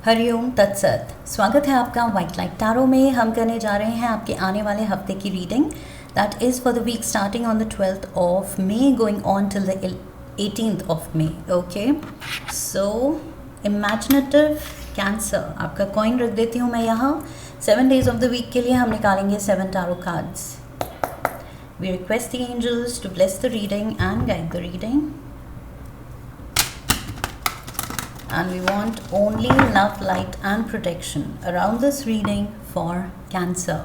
हरिओम तत्सत। स्वागत है आपका वाइट लाइट टैरो में। हम करने जा रहे हैं आपके आने वाले हफ्ते की reading that is for the week starting on the 12th of May going on till the 18th of May. Okay, so imaginative cancer, आपका कॉइन रख देती हूँ मैं यहाँ। 7 days ऑफ द वीक के लिए हम निकालेंगे 7 tarot cards. We request the angels to bless the reading and guide the reading. And we want only love, light and protection around this reading for Cancer.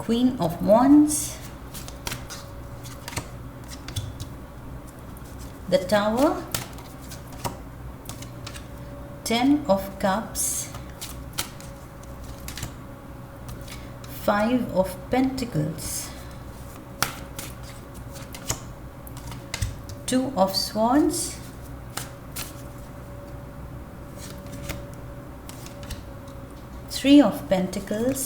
Queen of Wands, the Tower, 10 of Cups, 5 of Pentacles, 2 of Swords, 3 of Pentacles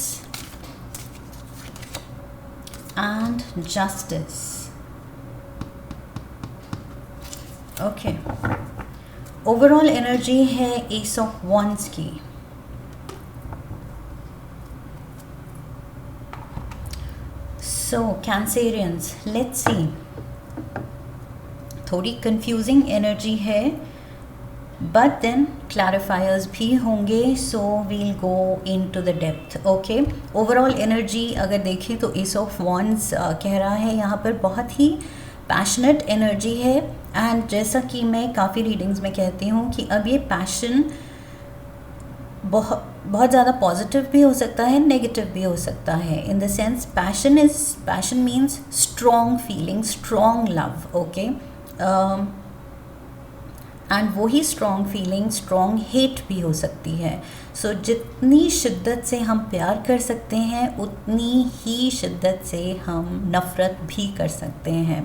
and Justice. Okay, overall energy है Ace of Wands की. So Cancerians, let's see. थोड़ी confusing energy है but then clarifiers भी होंगे, so we'll go into the depth. Okay, overall energy अगर देखें तो S of wands कह रहा है यहाँ पर बहुत ही पैशनेट एनर्जी है. एंड जैसा कि मैं काफ़ी रीडिंग्स में कहती हूँ कि अब ये पैशन बहुत ज़्यादा पॉजिटिव भी हो सकता है, नेगेटिव भी हो सकता है. In the sense passion means strong feeling, strong love. Okay, and वही स्ट्रॉन्ग फीलिंग स्ट्रॉन्ग हेट भी हो सकती है. सो जितनी शिद्दत से हम प्यार कर सकते हैं उतनी ही शिद्दत से हम नफ़रत भी कर सकते हैं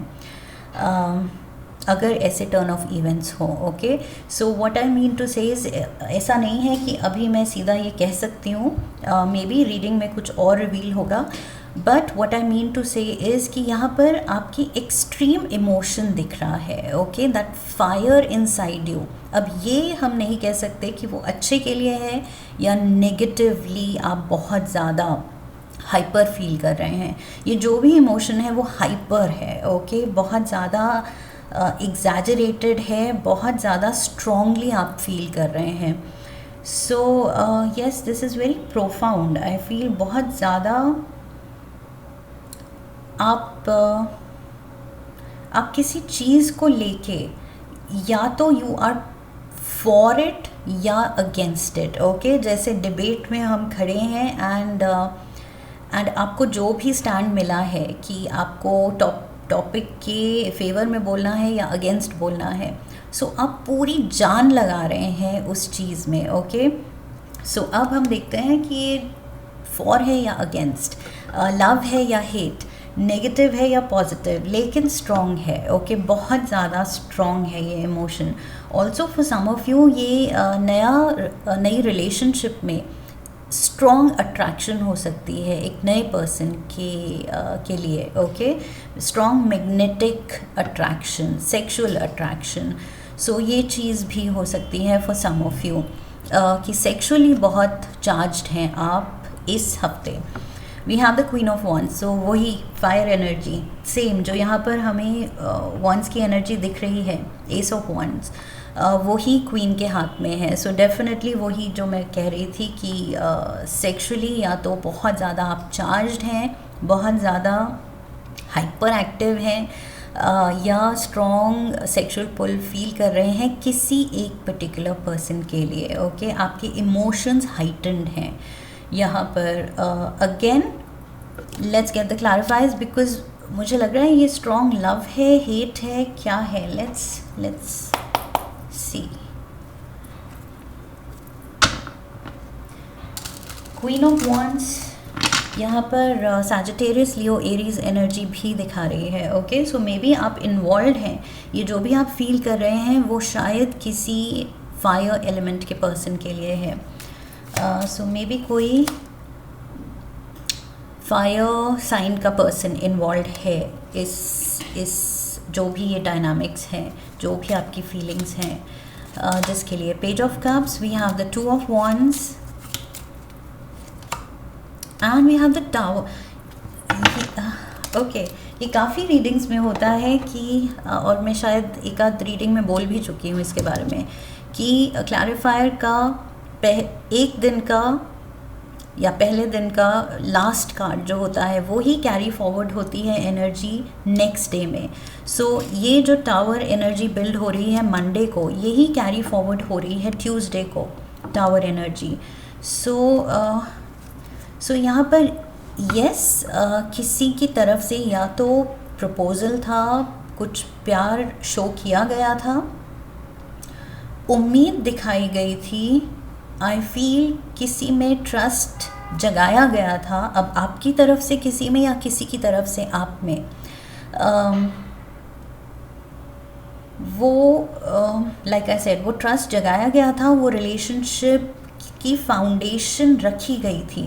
अगर ऐसे टर्न ऑफ इवेंट्स हो. Okay, so what I mean to say is, ऐसा नहीं है कि अभी मैं सीधा ये कह सकती हूँ, मे बी रीडिंग में कुछ और रिवील होगा. But what I mean to say is कि यहाँ पर आपकी एक्सट्रीम इमोशन दिख रहा है. Okay, that fire inside you. अब ये हम नहीं कह सकते कि वो अच्छे के लिए है या नेगेटिवली आप बहुत ज़्यादा हाइपर फील कर रहे हैं. ये जो भी इमोशन है वो हाइपर है. ओके, बहुत ज़्यादा एग्जैजरेटेड है, बहुत ज़्यादा स्ट्रॉन्गली आप फील कर रहे हैं. So yes, this is very profound. I feel बहुत ज़्यादा आप किसी चीज़ को लेके या तो यू आर फॉर इट या अगेंस्ट इट. ओके, जैसे डिबेट में हम खड़े हैं एंड आपको जो भी स्टैंड मिला है कि आपको टॉपिक के फेवर में बोलना है या अगेंस्ट बोलना है, सो आप पूरी जान लगा रहे हैं उस चीज़ में. ओके, सो अब हम देखते हैं कि ये फॉर है या अगेंस्ट, लव है या हेट, नेगेटिव है या पॉजिटिव, लेकिन स्ट्रॉन्ग है. ओके, बहुत ज़्यादा स्ट्रॉन्ग है ये emotion. Also for some of you ये नई रिलेशनशिप में स्ट्रॉन्ग अट्रैक्शन हो सकती है एक नए पर्सन के लिए. Okay, strong magnetic attraction, sexual attraction. So ये चीज़ भी हो सकती है फॉर सम ऑफ यू कि सेक्सुअली बहुत चार्ज्ड हैं आप इस हफ्ते. We have the queen of wands, so वही फायर एनर्जी सेम जो यहाँ पर हमें वॉन्ड्स की एनर्जी दिख रही है, एस ऑफ वॉन्ड्स, वही क्वीन के हाथ में है. सो डेफिनेटली वही जो मैं कह रही थी कि सेक्सुअली या तो बहुत ज़्यादा आप चार्ज्ड हैं, बहुत ज़्यादा हाइपर एक्टिव हैं, या स्ट्रॉन्ग सेक्सुअल पुल फील कर रहे हैं किसी एक पर्टिकुलर पर्सन के लिए. ओके, आपके इमोशंस हाइटन्ड हैं यहाँ पर. Again let's get the clarifies because मुझे लग रहा है ये स्ट्रॉन्ग लव है, हेट है, क्या है. Let's C. Queen of wands यहाँ पर सैजिटेरियस, लियो, एरीज एनर्जी भी दिखा रही है. ओके, सो मे बी आप इन्वॉल्व हैं, ये जो भी आप फील कर रहे हैं वो शायद किसी फायर एलिमेंट के पर्सन के लिए है. सो मे बी कोई फायर साइन का पर्सन इन्वॉल्व है इस जो भी ये डायनामिक्स हैं, जो भी आपकी फीलिंग्स हैं. जिसके लिए page of cups, we have the 2 of wands and we have the tower. Okay, ये काफ़ी रीडिंग्स में होता है कि और मैं शायद एक आध रीडिंग में बोल भी चुकी हूँ इसके बारे में कि क्लैरिफायर का एक दिन का या पहले दिन का लास्ट कार्ड जो होता है वो ही कैरी फॉरवर्ड होती है एनर्जी नेक्स्ट डे में। सो ये जो टावर एनर्जी बिल्ड हो रही है मंडे को, यही कैरी फॉरवर्ड हो रही है ट्यूसडे को, टावर एनर्जी। सो यहाँ पर किसी की तरफ से या तो प्रपोज़ल था, कुछ प्यार शो किया गया था, उम्मीद दिखाई गई थी, आई फील किसी में ट्रस्ट जगाया गया था, अब आपकी तरफ से किसी में या किसी की तरफ से आप में। वो लाइक आई सेड, वो ट्रस्ट जगाया गया था, वो रिलेशनशिप की फाउंडेशन रखी गई थी,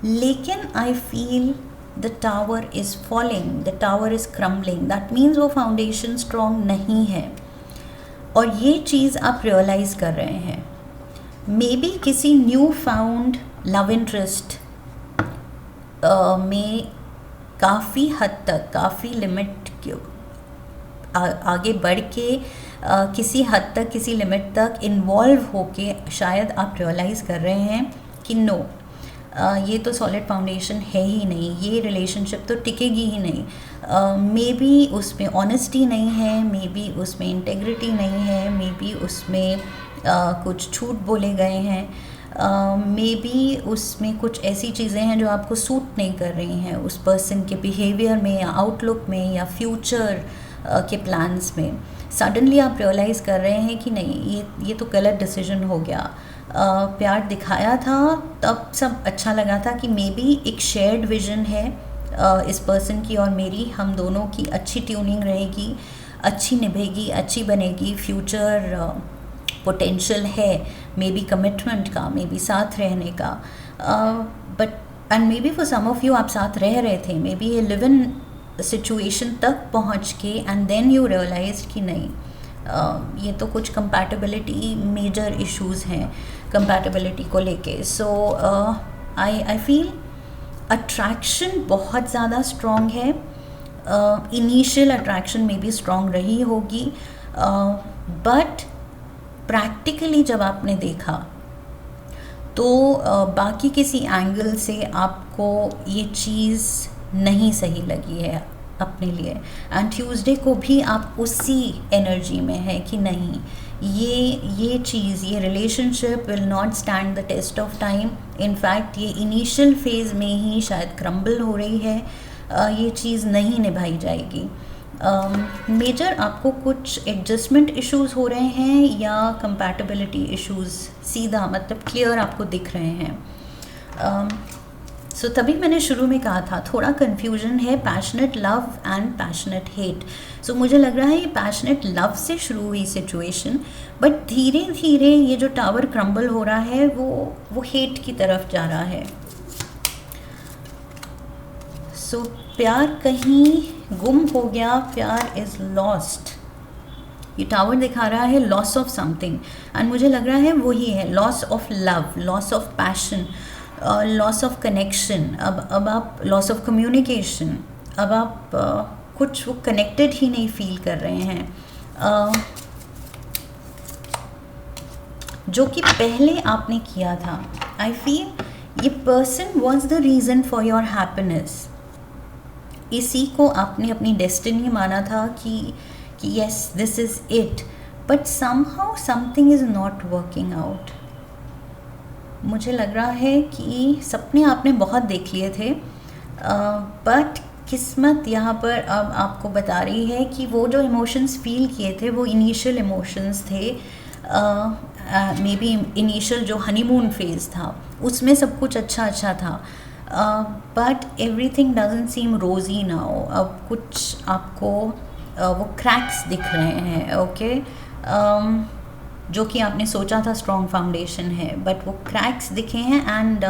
लेकिन I feel the tower is falling, the tower is crumbling. That means वो फाउंडेशन स्ट्रॉन्ग नहीं है और ये चीज़ आप रियलाइज़ कर रहे हैं। मे बी किसी न्यू फाउंड लव इंटरेस्ट में काफ़ी हद तक, काफ़ी लिमिट आगे बढ़ के किसी हद तक, किसी लिमिट तक इन्वॉल्व होके शायद आप रियलाइज़ कर रहे हैं कि नो, ये तो सॉलिड फाउंडेशन है ही नहीं, ये रिलेशनशिप तो टिकेगी ही नहीं। मे बी उसमें ऑनेस्टी नहीं है, मे बी उसमें इंटेग्रिटी नहीं है, मे बी उसमें कुछ झूठ बोले गए हैं, मे बी उसमें कुछ ऐसी चीज़ें हैं जो आपको सूट नहीं कर रही हैं उस पर्सन के बिहेवियर में या आउटलुक में या फ्यूचर के प्लान्स में। सडनली आप रियलाइज़ कर रहे हैं कि नहीं, ये तो गलत डिसीजन हो गया। प्यार दिखाया था तब सब अच्छा लगा था कि मे बी एक शेयर्ड विजन है इस पर्सन की और मेरी, हम दोनों की अच्छी ट्यूनिंग रहेगी, अच्छी निभेगी, अच्छी बनेगी, फ्यूचर पोटेंशियल है, मे बी कमिटमेंट का, मे बी साथ रहने का, but and maybe for some of you आप साथ रह रहे थे, मे बी ये लिव इन सिचुएशन तक पहुंच के एंड देन यू रियलाइज कि नहीं, ये तो कुछ कंपैटिबिलिटी मेजर इश्यूज़ हैं कंपैटिबिलिटी को लेके। सो आई फील अट्रैक्शन बहुत ज़्यादा स्ट्रॉन्ग है, इनिशियल अट्रैक्शन में भी स्ट्रॉन्ग रही होगी, बट प्रैक्टिकली जब आपने देखा तो बाकी किसी एंगल से आपको ये चीज़ नहीं सही लगी है अपने लिए, एंड ट्यूसडे को भी आप उसी एनर्जी में है कि नहीं, ये चीज़, ये relationship will not stand the test of time. In fact ये इनिशियल फेज़ में ही शायद क्रम्बल हो रही है, ये चीज़ नहीं निभाई जाएगी। मेजर आपको कुछ एडजस्टमेंट इश्यूज़ हो रहे हैं या कंपैटिबिलिटी इश्यूज़, सीधा मतलब क्लियर आपको दिख रहे हैं। सो तभी मैंने शुरू में कहा था थोड़ा कन्फ्यूजन है passionate love and passionate hate. So मुझे लग रहा है ये पैशनेट लव से शुरू हुई सिचुएशन, बट धीरे धीरे ये जो टावर क्रम्बल हो रहा है वो हेट की तरफ जा रहा है। सो प्यार कहीं गुम हो गया, प्यार इज़ लॉस्ट। ये टावर दिखा रहा है लॉस ऑफ समथिंग, एंड मुझे लग रहा है वही है, loss of love, loss of passion, loss of connection. अब आप लॉस ऑफ कम्युनिकेशन, अब आप कुछ वो कनेक्टेड ही नहीं फील कर रहे हैं जो कि पहले आपने किया था। आई फील ये person was the reason for your happiness, इसी को आपने अपनी डेस्टिनी माना था कि yes this is it, but somehow something is not working out. मुझे लग रहा है कि सपने आपने बहुत देख लिए थे, बट किस्मत यहाँ पर अब आपको बता रही है कि वो जो इमोशंस फील किए थे वो इनिशियल इमोशंस थे, मे बी इनिशियल जो हनीमून फेज़ था उसमें सब कुछ अच्छा था, बट एवरीथिंग डजंट सीम रोजी नाउ। अब कुछ आपको वो क्रैक्स दिख रहे हैं, ओके, जो कि आपने सोचा था स्ट्रॉन्ग फाउंडेशन है, बट वो क्रैक्स दिखे हैं, एंड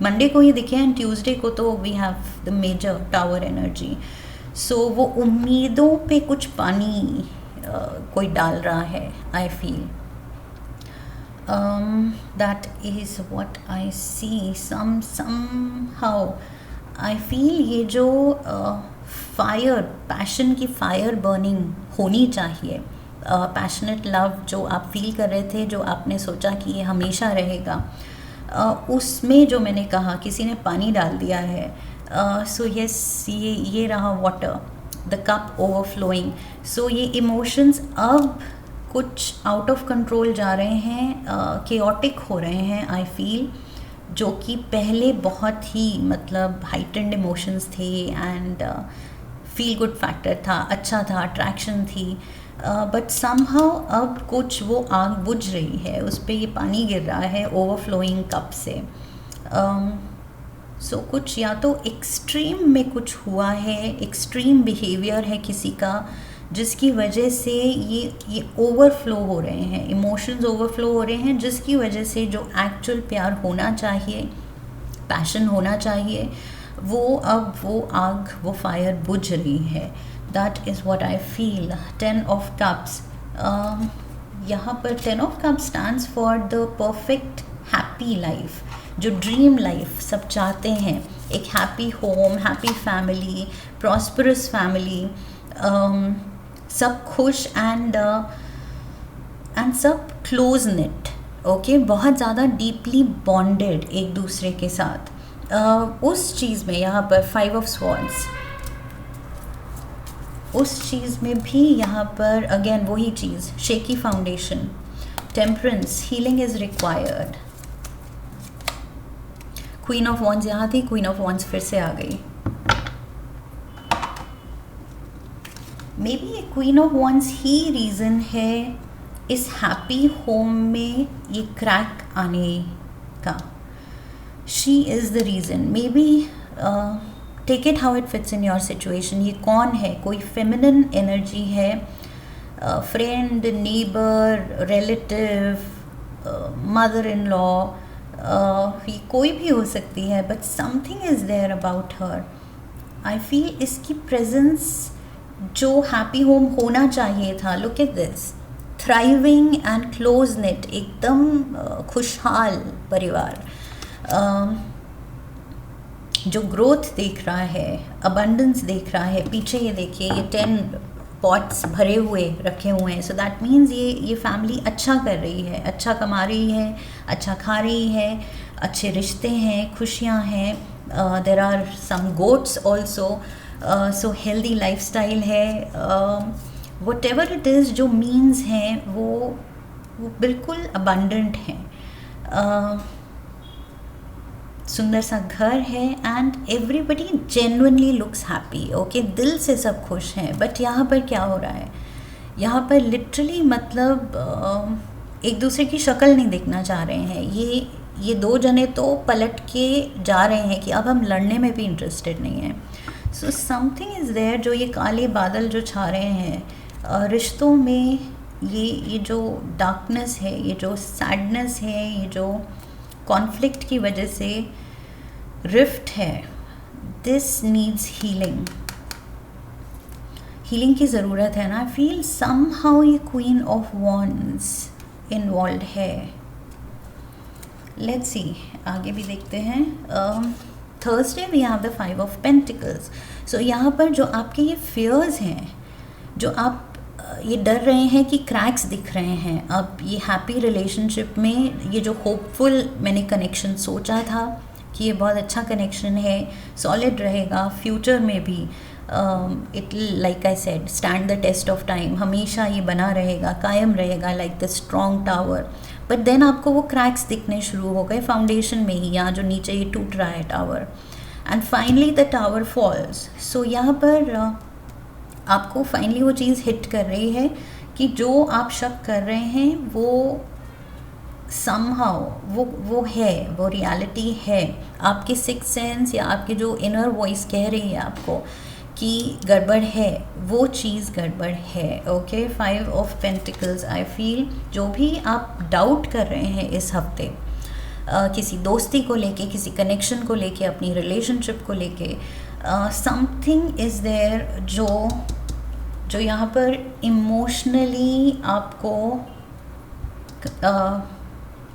मंडे को ही दिखे हैं, ट्यूसडे को तो we have the major tower energy. So वो उम्मीदों पे कुछ पानी कोई डाल रहा है, I feel. That is what I see. Somehow I feel ये जो फायर, पैशन की फायर बर्निंग होनी चाहिए, पैशनेट लव जो आप फील कर रहे थे, जो आपने सोचा कि ये हमेशा रहेगा, उसमें जो मैंने कहा किसी ने पानी डाल दिया है. सो यस, ये रहा वाटर, द कप ओवरफ्लोइंग. सो ये इमोशंस अब कुछ आउट ऑफ कंट्रोल जा रहे हैं, केओटिक हो रहे हैं आई फील, जो कि पहले बहुत ही मतलब हाइटेंड इमोशंस थे एंड फील गुड फैक्टर था, अच्छा था, अट्रैक्शन थी. बट समहाउ अब कुछ वो आग बुझ रही है, उस पर ये पानी गिर रहा है ओवरफ्लोइंग कप से. सो कुछ या तो एक्सट्रीम में कुछ हुआ है, एक्सट्रीम बिहेवियर है किसी का, जिसकी वजह से ये ओवरफ्लो हो रहे हैं, इमोशंस ओवरफ्लो हो रहे हैं, जिसकी वजह से जो एक्चुअल प्यार होना चाहिए, पैशन होना चाहिए, वो अब वो आग, वो फायर बुझ रही है. That is what I feel. 10 of cups, यहाँ पर 10 of cups stands for the perfect happy life, जो ड्रीम लाइफ सब चाहते हैं, एक happy home, happy family, prosperous family, सब खुश एंड सब क्लोज नेट, ओके, बहुत ज़्यादा डीपली बॉन्डेड एक दूसरे के साथ. उस चीज़ में यहाँ पर 5 ऑफ स्वॉर्ड्स, उस चीज़ में भी यहाँ पर अगेन वही चीज़, shaky foundation, temperance, healing is required. Queen of wands यहाँ थी, क्वीन ऑफ वॉन्ड्स फिर से आ गई. मे बी ये क्वीन ऑफ वॉन्ड्स ही रीज़न है इस हैप्पी होम में ये क्रैक आने का. She is the reason. Maybe take it how it fits in your situation. ये कौन है? कोई फेमिनिन एनर्जी है, friend, neighbour, relative, mother in law, ये कोई भी हो सकती है, but something is there about her. I feel इसकी प्रेजेंस जो हैप्पी होम होना चाहिए था, look at this, thriving and close knit, एकदम खुशहाल परिवार, जो ग्रोथ देख रहा है, अबंडेंस देख रहा है. पीछे ये देखिए, ये 10 पॉट्स भरे हुए रखे हुए हैं. सो दैट मीन्स ये फैमिली अच्छा कर रही है, अच्छा कमा रही है, अच्छा खा रही है, अच्छे रिश्ते हैं, खुशियाँ हैं. There are some goats also. So healthy lifestyle है. वट एवर इट इज़, जो मीन्स हैं वो बिल्कुल अबंडेंट हैं. सुंदर सा घर है and everybody genuinely looks happy, okay, दिल से सब खुश हैं. बट यहाँ पर क्या हो रहा है? यहाँ पर लिटरली मतलब एक दूसरे की शक्ल नहीं देखना चाह रहे हैं. ये 2 जने तो पलट के जा रहे हैं कि अब हम लड़ने में भी इंटरेस्टेड नहीं हैं. सो समथिंग इज़ देयर, जो ये काले बादल जो छा रहे हैं रिश्तों में, ये जो डार्कनेस है, ये जो सैडनेस है, ये जो कॉन्फ्लिक्ट की वजह से रिफ्ट है, दिस नीड्स हीलिंग. हीलिंग की ज़रूरत है ना. आई फील समहाउ ये क्वीन ऑफ वॉन्ड्स इन्वॉल्व है. लेट्स सी, आगे भी देखते हैं. Thursday we have the 5 of pentacles. So यहाँ पर जो आपके ये फियर्स हैं, जो आप ये डर रहे हैं कि क्रैक्स दिख रहे हैं, अब ये हैप्पी रिलेशनशिप में ये जो होपफुल मैंने कनेक्शन सोचा था कि ये बहुत अच्छा कनेक्शन है, सॉलिड रहेगा फ्यूचर में भी, it like I said stand the test of time, हमेशा ये बना रहेगा, कायम रहेगा, like the strong tower. But then आपको वो क्रैक्स दिखने शुरू हो गए फाउंडेशन में ही, यहाँ जो नीचे ये टूट रहा है tower, and finally the tower falls. So यहाँ पर आपको फाइनली वो चीज़ हिट कर रही है कि जो आप शक कर रहे हैं वो समहाउ वो है, वो रियलिटी है. आपके सिक्स सेंस या आपके जो इनर वॉइस कह रही है आपको कि गड़बड़ है, वो चीज़ गड़बड़ है. Okay, 5 of pentacles. I feel जो भी आप डाउट कर रहे हैं इस हफ्ते, किसी दोस्ती को लेके, किसी कनेक्शन को लेके, अपनी रिलेशनशिप को लेके, समथिंग इज़ देयर जो यहाँ पर इमोशनली आपको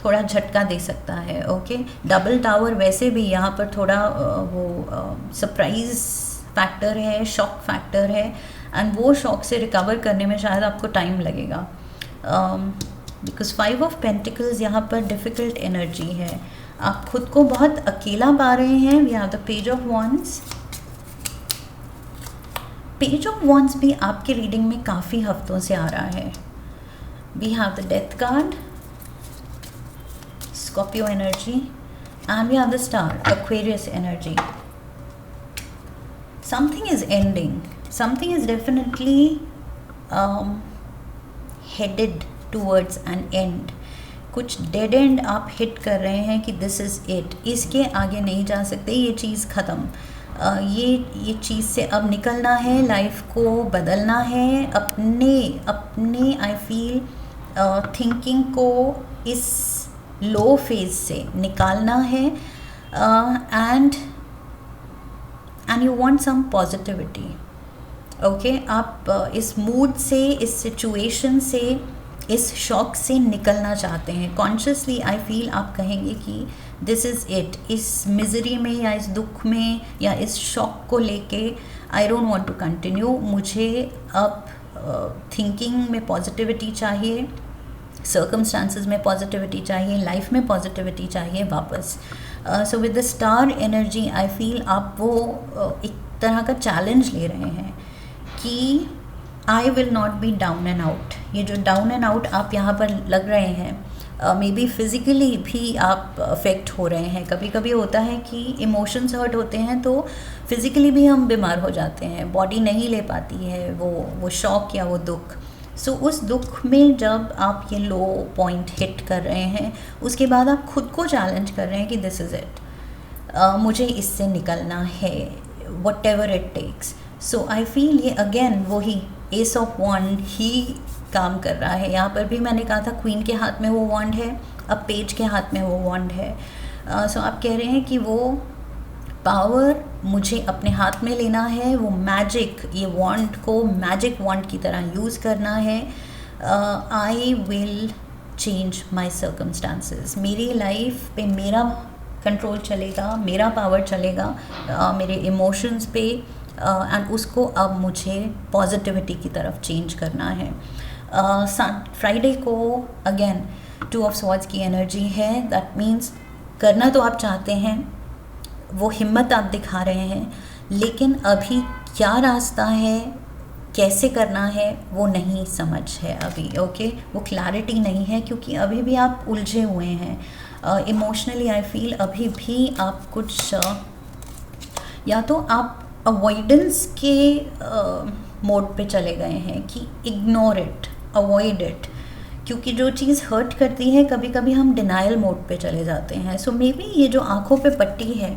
थोड़ा झटका दे सकता है। ओके, डबल टावर वैसे भी यहाँ पर थोड़ा वो सरप्राइज फैक्टर है, शॉक फैक्टर है, एंड वो शॉक से रिकवर करने में शायद आपको टाइम लगेगा, बिकॉज 5 ऑफ पेंटिकल्स यहाँ पर डिफ़िकल्ट एनर्जी है। आप खुद को बहुत अकेला पा रहे हैं। We have the page of wands. Page of wands भी आपके रीडिंग में काफ़ी हफ्तों से आ रहा है। We have the death card, Scorpio energy, and we have the star, Aquarius energy. Something is ending, something is definitely headed towards an end. कुछ डेड एंड आप हिट कर रहे हैं कि दिस इज़ इट, इसके आगे नहीं जा सकते, ये चीज़ ख़त्म, ये चीज़ से अब निकलना है, लाइफ को बदलना है, अपने आई फील थिंकिंग को इस लो फेज से निकालना है, and you want some positivity. Okay, आप इस मूड से, इस सिचुएशन से, इस शॉक से निकलना चाहते हैं। कॉन्शियसली आई फील आप कहेंगे कि दिस इज़ इट, इस मिजरी में या इस दुख में या इस शॉक को लेके I don't want to continue. मुझे अब थिंकिंग में पॉजिटिविटी चाहिए, सर्कमस्टांसेस में पॉजिटिविटी चाहिए, लाइफ में पॉजिटिविटी चाहिए वापस। So with the star energy I feel आप वो एक तरह का चैलेंज ले रहे हैं कि I will not be down and out. ये जो डाउन एंड आउट आप यहाँ पर लग रहे हैं, मे बी फिज़िकली भी आप अफेक्ट हो रहे हैं। कभी कभी होता है कि इमोशंस हर्ट होते हैं तो फिज़िकली भी हम बीमार हो जाते हैं, बॉडी नहीं ले पाती है वो शॉक या वो दुख। सो उस दुख में जब आप ये लो पॉइंट हिट कर रहे हैं, उसके बाद आप खुद को चैलेंज कर रहे हैं कि दिस इज़ इट, मुझे इससे निकलना है, whatever it takes. So I feel ये अगेन वही एस ऑफ वॉन्ड ही काम कर रहा है। यहाँ पर भी मैंने कहा था क्वीन के हाथ में वो वॉन्ड है, अब पेज के हाथ में वो वॉन्ड है। सो आप कह रहे हैं कि वो पावर मुझे अपने हाथ में लेना है, वो मैजिक, ये वॉन्ड को मैजिक वॉन्ड की तरह यूज़ करना है। I will change my circumstances, मेरी लाइफ पे मेरा कंट्रोल चलेगा, मेरा पावर चलेगा, मेरे इमोशंस पे, एंड उसको अब मुझे पॉजिटिविटी की तरफ चेंज करना है। फ्राइडे को अगेन 2 ऑफ स्वॉर्ड्स की एनर्जी है। दैट मीन्स करना तो आप चाहते हैं, वो हिम्मत आप दिखा रहे हैं, लेकिन अभी क्या रास्ता है, कैसे करना है, वो नहीं समझ है अभी। ओके, वो क्लैरिटी नहीं है क्योंकि अभी भी आप उलझे हुए हैं इमोशनली। आई फील अभी भी आप कुछ या तो आप अवॉइडेंस के मोड पे चले गए हैं कि इग्नोर इट, अवॉइड इट, क्योंकि जो चीज़ हर्ट करती है कभी कभी हम डिनाइल मोड पे चले जाते हैं। सो मे बी ये जो आँखों पे पट्टी है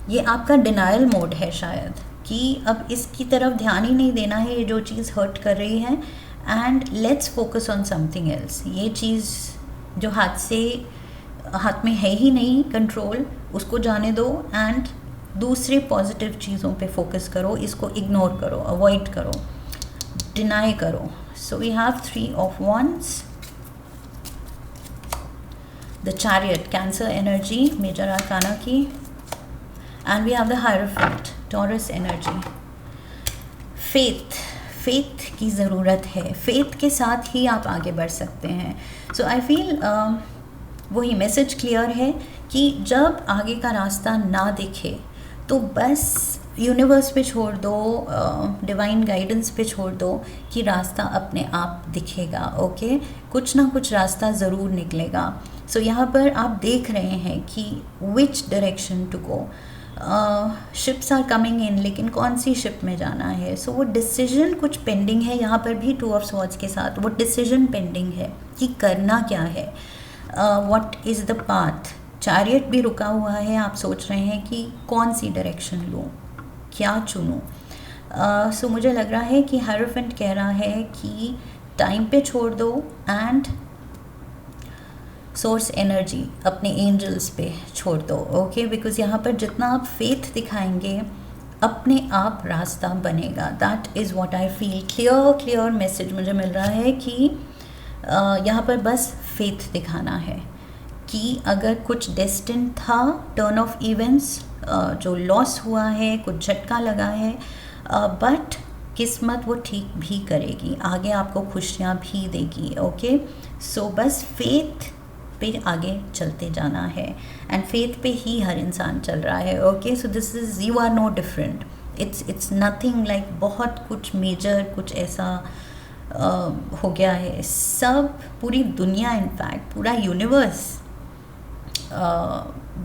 ये आपका डिनाइल मोड है शायद, कि अब इसकी तरफ ध्यान ही नहीं देना है, ये जो चीज़ हर्ट कर रही है, and let's focus on something else. ये चीज़ जो हाथ में है ही नहीं कंट्रोल, उसको जाने दो एंड दूसरे पॉजिटिव चीज़ों पे फोकस करो, इसको इग्नोर करो, अवॉइड करो, डिनाई करो। So we have 3 of wands, the chariot, cancer energy, major arcana की, and we have the hierophant, Taurus energy. Faith की ज़रूरत है, फेथ के साथ ही आप आगे बढ़ सकते हैं। सो आई फील वही मैसेज क्लियर है कि जब आगे का रास्ता ना दिखे तो बस यूनिवर्स पे छोड़ दो, डिवाइन गाइडेंस पे छोड़ दो कि रास्ता अपने आप दिखेगा। ओके, कुछ ना कुछ रास्ता ज़रूर निकलेगा। सो यहाँ पर आप देख रहे हैं कि which direction to go. Ships are coming in, लेकिन कौन सी शिप में जाना है। सो वो डिसीजन कुछ पेंडिंग है। यहाँ पर भी 2 ऑफ स्वॉर्ड्स के साथ वो डिसीजन पेंडिंग है कि करना क्या है, what is the path. Chariot भी रुका हुआ है, आप सोच रहे हैं कि कौन सी डायरेक्शन लूँ, क्या चुनूँ। सो मुझे लग रहा है कि हायरोफेंट कह रहा है कि टाइम पे छोड़ दो एंड सोर्स एनर्जी अपने एंजल्स पे छोड़ दो। ओके, बिकॉज यहाँ पर जितना आप फेथ दिखाएंगे अपने आप रास्ता बनेगा। That is what I feel. Clear message मुझे मिल रहा है कि यहाँ पर बस फेथ दिखाना है कि अगर कुछ डेस्टिन था, टर्न ऑफ इवेंट्स जो लॉस हुआ है, कुछ झटका लगा है, बट किस्मत वो ठीक भी करेगी, आगे आपको खुशियाँ भी देगी। ओके, सो बस फेथ पे आगे चलते जाना है, एंड फेथ पे ही हर इंसान चल रहा है। Okay, so this is, you are no different, it's nothing like बहुत कुछ मेजर कुछ ऐसा हो गया है। सब पूरी दुनिया, इनफैक्ट पूरा यूनिवर्स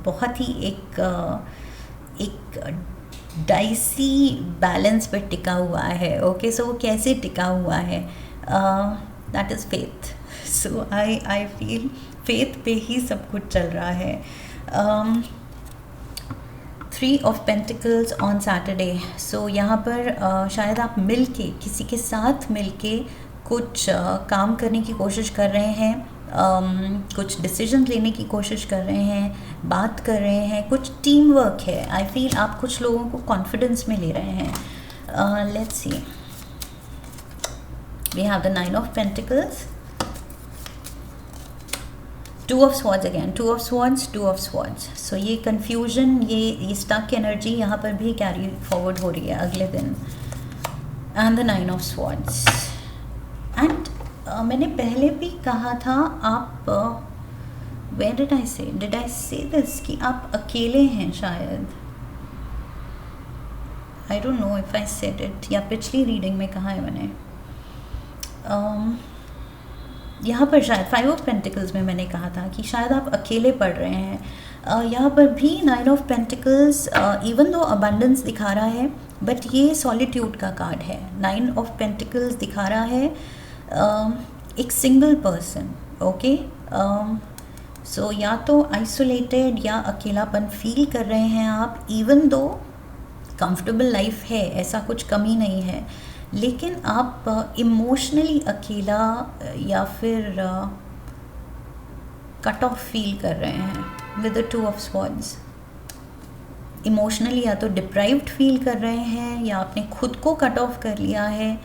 बहुत ही एक डाइसी बैलेंस पे टिका हुआ है। ओके, सो वो कैसे टिका हुआ है, that is faith. So I feel faith पे ही सब कुछ चल रहा है। 3 ऑफ पेंटिकल्स ऑन सैटरडे, सो यहाँ पर शायद आप मिल के, किसी के साथ मिल के कुछ काम करने की कोशिश कर रहे हैं, कुछ डिसीजन लेने की कोशिश कर रहे हैं, बात कर रहे हैं, कुछ टीम वर्क है। आई फील आप कुछ लोगों को कॉन्फिडेंस में ले रहे हैं। Let's see, we have the 9 of pentacles, 2 of swords again, 2 of swords, 2 of swords. So ये कन्फ्यूजन, ये स्टक एनर्जी यहाँ पर भी कैरी फॉरवर्ड हो रही है अगले दिन। And the 9 of swords, and मैंने पहले भी कहा था, आप वेयर डिड आई से दिस कि आप अकेले हैं शायद, I don't know if I said it, या पिछली रीडिंग में कहा है मैंने। यहाँ पर शायद 5 ऑफ पेंटिकल्स में मैंने कहा था कि शायद आप अकेले पढ़ रहे हैं। यहाँ पर भी 9 of pentacles, even though abundance दिखा रहा है, बट ये सॉलिट्यूड का कार्ड है। 9 ऑफ पेंटिकल्स दिखा रहा है एक सिंगल पर्सन। ओके, सो या तो आइसोलेटेड या अकेलापन फील कर रहे हैं आप, इवन दो कंफर्टेबल लाइफ है, ऐसा कुछ कमी नहीं है, लेकिन आप इमोशनली अकेला या फिर कट ऑफ फील कर रहे हैं with the 2 of swords. Emotionally या तो डिप्राइव्ड फील कर रहे हैं, या आपने खुद को कट ऑफ कर लिया है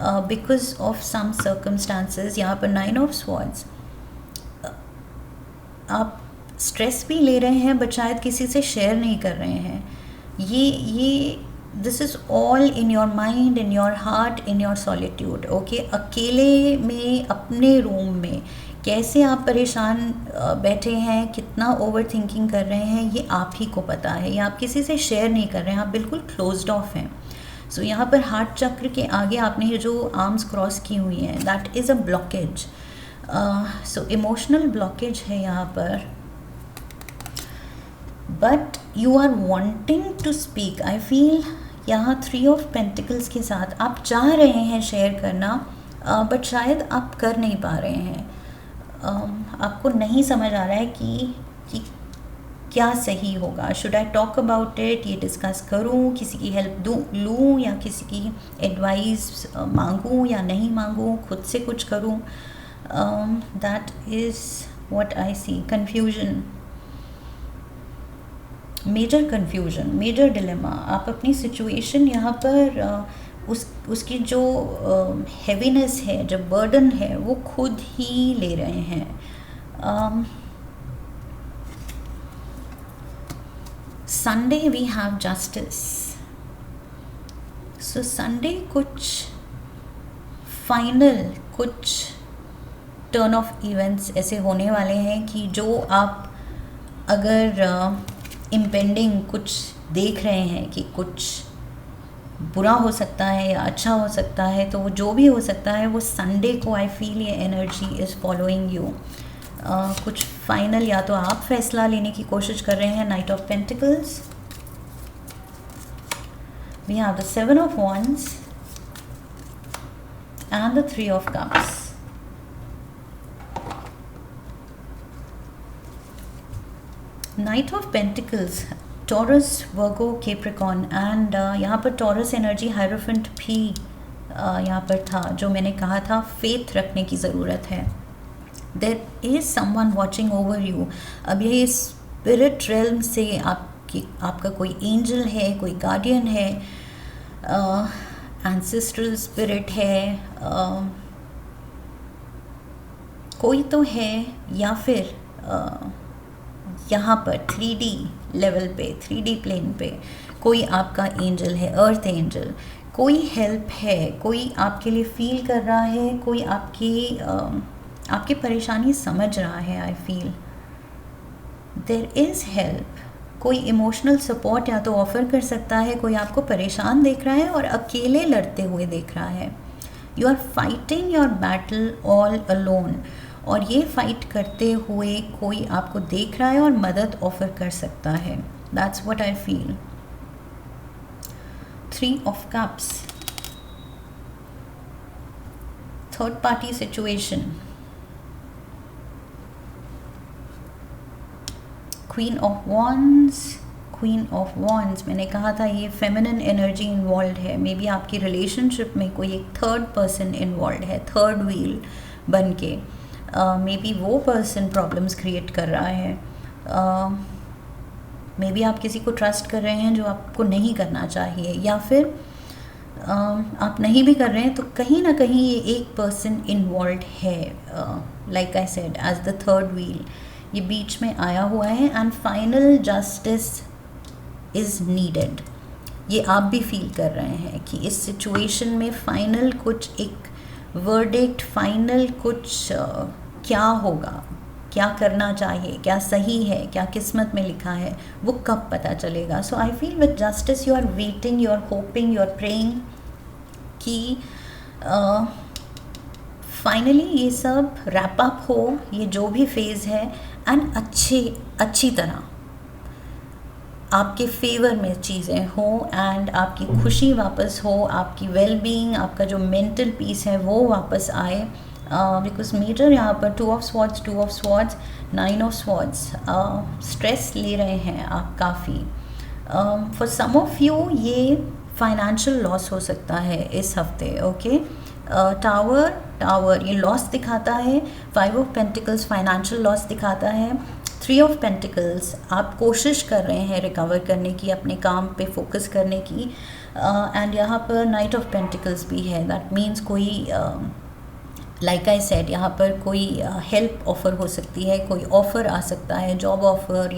बिकॉज ऑफ सम सर्कमस्टांसेस। यहाँ पर 9 ऑफ स्वॉर्ड्स, आप स्ट्रेस भी ले रहे हैं बट शायद किसी से शेयर नहीं कर रहे हैं। ये this is all in your mind, in your heart, in your solitude. Okay, अकेले में अपने रूम में कैसे आप परेशान बैठे हैं, कितना ओवर थिंकिंग कर रहे हैं, ये आप ही को पता है, या आप किसी से शेयर नहीं कर रहे हैं, आप बिल्कुल क्लोज्ड ऑफ हैं। सो यहाँ पर हार्ट चक्र के आगे आपने ये जो आर्म्स क्रॉस की हुई हैं, that is a blockage. So emotional blockage है यहाँ पर, but you are wanting to speak. I feel यहाँ 3 ऑफ पेंटिकल्स के साथ आप चाह रहे हैं शेयर करना, बट शायद आप कर नहीं पा रहे हैं। आपको नहीं समझ आ रहा है कि क्या सही होगा। Should I talk about it, ये डिस्कस करूँ, किसी की हेल्प लूँ, या किसी की एडवाइस मांगूँ या नहीं मांगूँ, खुद से कुछ करूँ। That is what I see. Confusion, major confusion, major dilemma. आप अपनी सिचुएशन यहाँ पर उसकी जो हैवीनेस है, जो बर्डन है, वो खुद ही ले रहे हैं। Sunday we have justice. So Sunday कुछ फाइनल, कुछ टर्न ऑफ इवेंट्स ऐसे होने वाले हैं कि जो आप अगर इम्पेंडिंग कुछ देख रहे हैं कि कुछ बुरा हो सकता है या अच्छा हो सकता है, तो वो जो भी हो सकता है, वो संडे को आई फील ये एनर्जी इज़ फॉलोइंग यू। कुछ फाइनल, या तो आप फैसला लेने की कोशिश कर रहे हैं। 9 of pentacles, we have the 7 of wands and the 3 of cups। Knight of pentacles, Taurus, Virgo, Capricorn, and यहाँ पर टॉरस एनर्जी, हायरोफेंट भी यहाँ पर था, जो मैंने कहा था फेथ रखने की ज़रूरत है। There is someone watching over you. अब ये स्पिरिट रेल्म से आपका कोई एंजल है, कोई गार्डियन है, एंसेस्ट्रल स्पिरिट है, कोई तो है, या फिर यहाँ पर 3D लेवल पे, 3D प्लेन पे कोई आपका एंजल है, अर्थ एंजल, कोई हेल्प है, कोई आपके लिए फील कर रहा है, कोई आपकी परेशानी समझ रहा है। I feel there is help. कोई इमोशनल सपोर्ट या तो ऑफ़र कर सकता है, कोई आपको परेशान देख रहा है और अकेले लड़ते हुए देख रहा है। You are fighting your battle all alone, और ये फाइट करते हुए कोई आपको देख रहा है और मदद ऑफ़र कर सकता है। That's what I feel. 3 of Cups, third party situation, queen of wands, मैंने कहा था ये फेमिनिन एनर्जी इन्वॉल्व है। मे बी आपकी रिलेशनशिप में कोई एक थर्ड पर्सन इन्वॉल्व है, थर्ड व्हील बन के। मे बी वो पर्सन प्रॉब्लम्स क्रिएट कर रहा है। मे बी आप किसी को ट्रस्ट कर रहे हैं जो आपको नहीं करना चाहिए, या फिर आप नहीं भी कर रहे हैं तो कहीं ना कहीं ये एक पर्सन इन्वॉल्व है। Like I said, as the third wheel ये बीच में आया हुआ है। And final justice is needed, ये आप भी फील कर रहे हैं कि इस सिचुएशन में फाइनल कुछ एक वर्डिक्ट, फाइनल कुछ क्या होगा, क्या करना चाहिए, क्या सही है, क्या किस्मत में लिखा है, वो कब पता चलेगा। So I feel with justice you are waiting, you are hoping, you are praying कि फाइनली ये सब रैप अप हो, ये जो भी फेज़ है, एंड अच्छी तरह आपके फेवर में चीज़ें हो, एंड आपकी खुशी वापस हो, आपकी वेल बीइंग, आपका जो मेंटल पीस है वो वापस आए। बिकॉज मेजर यहाँ पर 2 of Swords, 9 of Swords, stress ले रहे हैं आप काफ़ी। फॉर सम ऑफ यू ये फाइनेंशियल लॉस हो सकता है इस हफ्ते। ओके, टावर ये लॉस दिखाता है। 5 of Pentacles फाइनेंशियल लॉस दिखाता है। 3 of Pentacles आप कोशिश कर रहे हैं रिकवर करने की, अपने काम पे फोकस करने की। एंड यहाँ पर Knight of Pentacles भी है। दैट मीन्स कोई लाइक आई सेड यहाँ पर कोई हेल्प ऑफ़र हो सकती है, कोई ऑफ़र आ सकता है, जॉब ऑफ़र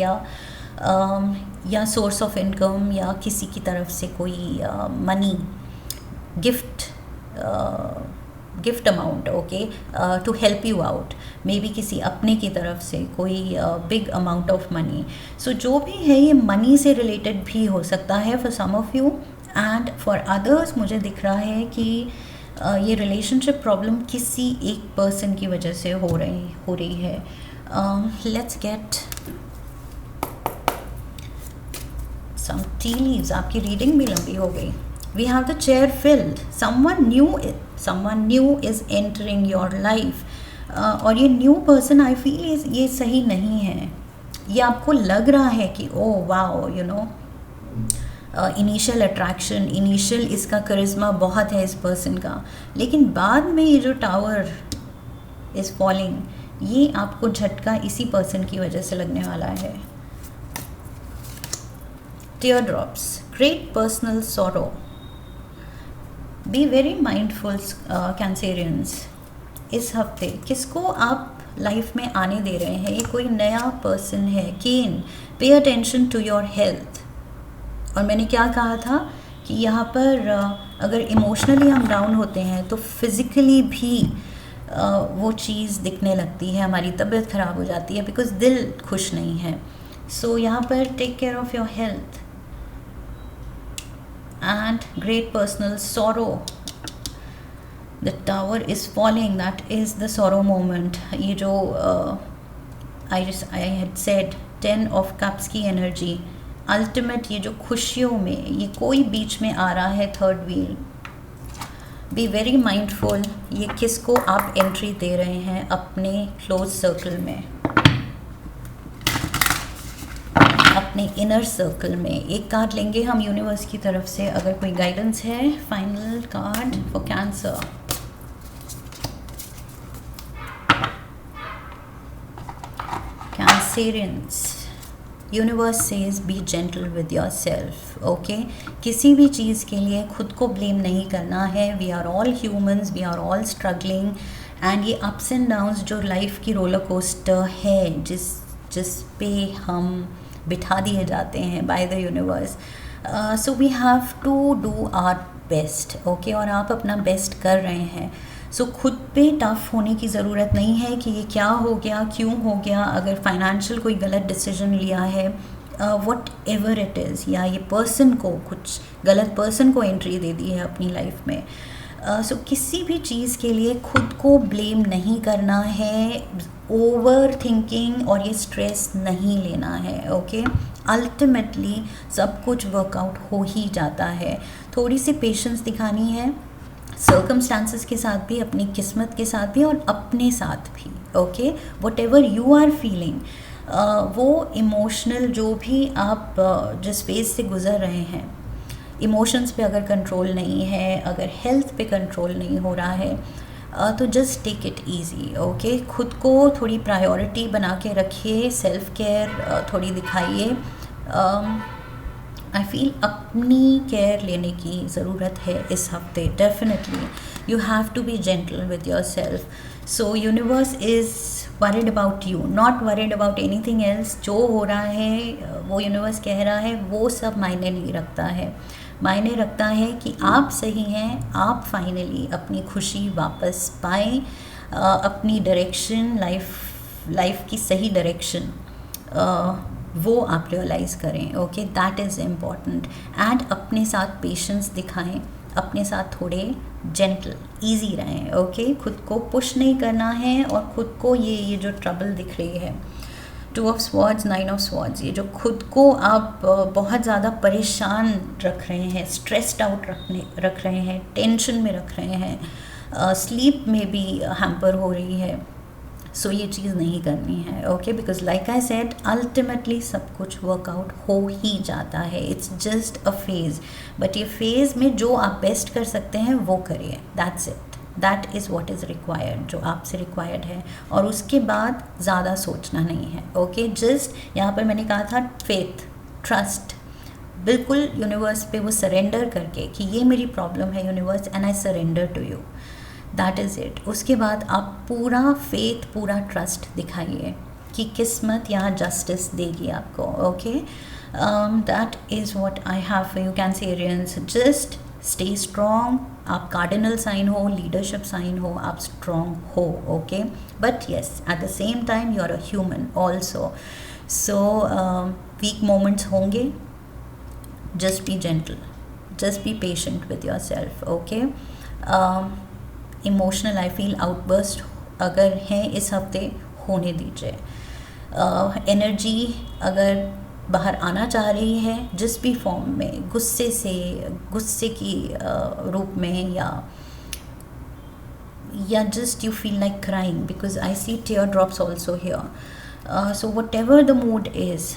या सोर्स ऑफ इनकम, या किसी की तरफ से कोई money gift amount, okay, to help you out. Maybe किसी अपने की तरफ से कोई big amount of money. So जो भी है ये मनी से रिलेटेड भी हो सकता है for some of you, and for others मुझे दिख रहा है कि ये रिलेशनशिप प्रॉब्लम किसी एक पर्सन की वजह से हो रही है। Let's get some tea leaves. आपकी रीडिंग भी लंबी हो गई। We have the chair filled. Someone new is entering your life, और ये न्यू पर्सन आई फील ये सही नहीं है। ये आपको लग रहा है कि oh wow, you know, initial attraction, initial इसका करिश्मा बहुत है इस पर्सन का, लेकिन बाद में ये जो टावर इज़ फॉलिंग, ये आपको झटका इसी पर्सन की वजह से लगने वाला है। Teardrops, great personal sorrow. Be very mindful Cancerians. इस हफ्ते किसको आप लाइफ में आने दे रहे हैं? ये कोई नया पर्सन है। केन, pay attention to your health. और मैंने क्या कहा था कि यहाँ पर अगर इमोशनली हम डाउन होते हैं तो फिज़िकली भी वो चीज़ दिखने लगती है, हमारी तबीयत ख़राब हो जाती है, बिकॉज दिल खुश नहीं है। सो यहाँ पर take care of your health. And great personal sorrow, the tower is falling, that is the sorrow moment. ये जो I had said 10 of Cups की एनर्जी, अल्टीमेट, ये जो खुशियों में ये कोई बीच में आ रहा है, third wheel. B very mindful, ये किसको आप एंट्री दे रहे हैं अपने क्लोज सर्कल में, अपने इनर सर्कल में। एक कार्ड लेंगे हम यूनिवर्स की तरफ से, अगर कोई गाइडेंस है। Final card for cancer. Cancerians, universe says B gentle with yourself. Okay, किसी भी चीज़ के लिए खुद को ब्लेम नहीं करना है। We are all humans, we are all struggling, and ये अप्स एंड डाउन्स जो लाइफ की रोलर कोस्टर है, जिस पे हम बिठा दिए जाते हैं by the universe, so we have to do our best, okay. और आप अपना बेस्ट कर रहे हैं, सो खुद पे टफ होने की ज़रूरत नहीं है कि ये क्या हो गया, क्यों हो गया। अगर फाइनेंशियल कोई गलत डिसीजन लिया है, वट एवर इट इज़, या ये पर्सन को, कुछ गलत पर्सन को एंट्री दे दी है अपनी लाइफ में, सो किसी भी चीज़ के लिए खुद को ब्लेम नहीं करना है, ओवर थिंकिंग और ये स्ट्रेस नहीं लेना है, ओके। अल्टीमेटली सब कुछ वर्कआउट हो ही जाता है। थोड़ी सी पेशेंस दिखानी है, सर्कमस्टांसेस के साथ भी, अपनी किस्मत के साथ भी और अपने साथ भी, okay. Whatever you are feeling, वो इमोशनल जो भी आप जिस फेज से गुज़र रहे हैं, इमोशंस पे अगर कंट्रोल नहीं है, अगर हेल्थ पे कंट्रोल नहीं हो रहा है, तो just take it easy, okay. खुद को थोड़ी प्रायोरिटी बना के रखिए, सेल्फ केयर थोड़ी दिखाइए। आई फील अपनी केयर लेने की ज़रूरत है इस हफ्ते, definitely. You have to be gentle with yourself. So universe is worried about you, not worried about anything else. जो हो रहा है, वो यूनिवर्स कह रहा है, वो सब मायने नहीं रखता है। मायने रखता है कि आप सही हैं, आप फाइनली अपनी खुशी वापस पाएँ, अपनी डायरेक्शन, लाइफ की सही डायरेक्शन वो आप रियलाइज़ करें, okay. That is important. And अपने साथ पेशेंस दिखाएं, अपने साथ थोड़े जेंटल, इजी रहें, ओके। खुद को पुश नहीं करना है, और खुद को ये जो ट्रबल दिख रही है, 2 ऑफ स्वॉर्ड्स, 9 ऑफ स्वॉर्ड्स, ये जो खुद को आप बहुत ज़्यादा परेशान रख रहे हैं, स्ट्रेस्ड आउट रख रहे हैं, टेंशन में रख रहे हैं, स्लीप में भी हैम्पर हो रही है, सो ये चीज़ नहीं करनी है, okay. Because like I said, ultimately सब कुछ वर्कआउट हो ही जाता है। It's just a phase, but ये फेज़ में जो आप बेस्ट कर सकते हैं वो करिए, that's it. That is what is required, जो आपसे रिक्वायर्ड है, और उसके बाद ज़्यादा सोचना नहीं है, ओके। जस्ट यहाँ पर मैंने कहा था फेथ, ट्रस्ट, बिल्कुल यूनिवर्स पे वो सरेंडर करके कि ये मेरी प्रॉब्लम है universe, and I surrender to you, that is it. उसके बाद आप पूरा फेथ, पूरा ट्रस्ट दिखाइए कि किस्मत यहाँ जस्टिस देगी आपको, okay. That is what I have for you Cancerians. Just stay strong. आप कार्डिनल साइन हो, लीडरशिप साइन हो, आप स्ट्रॉन्ग हो, okay. But yes, at the same time you are a human also, so weak moments होंगे। Just be gentle, just be patient with yourself, okay. Emotional I feel outburst अगर हैं इस हफ्ते, होने दीजिए। एनर्जी अगर बाहर आना चाह रही है, जिस भी फॉर्म में, गुस्से की रूप में, या just you feel like crying, because I see teardrops also here. So whatever the mood is,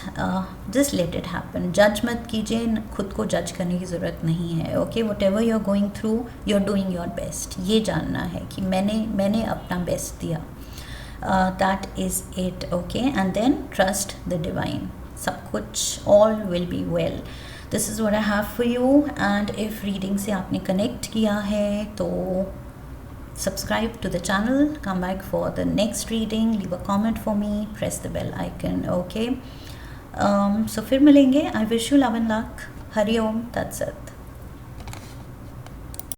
just let it happen. जज मत कीजिए, खुद को जज करने की ज़रूरत नहीं है, okay. Whatever you are going through, you are doing your best. ये जानना है कि मैंने अपना बेस्ट दिया, that is it, okay. And then trust the divine, सब कुछ, all will be well. This is what I have for you. And if reading से आपने कनेक्ट किया है तो subscribe to the channel, come back for the next reading, leave a comment for me, press the bell icon, okay. So फिर मिलेंगे। I wish you love and luck. Hari Om Tat Sat.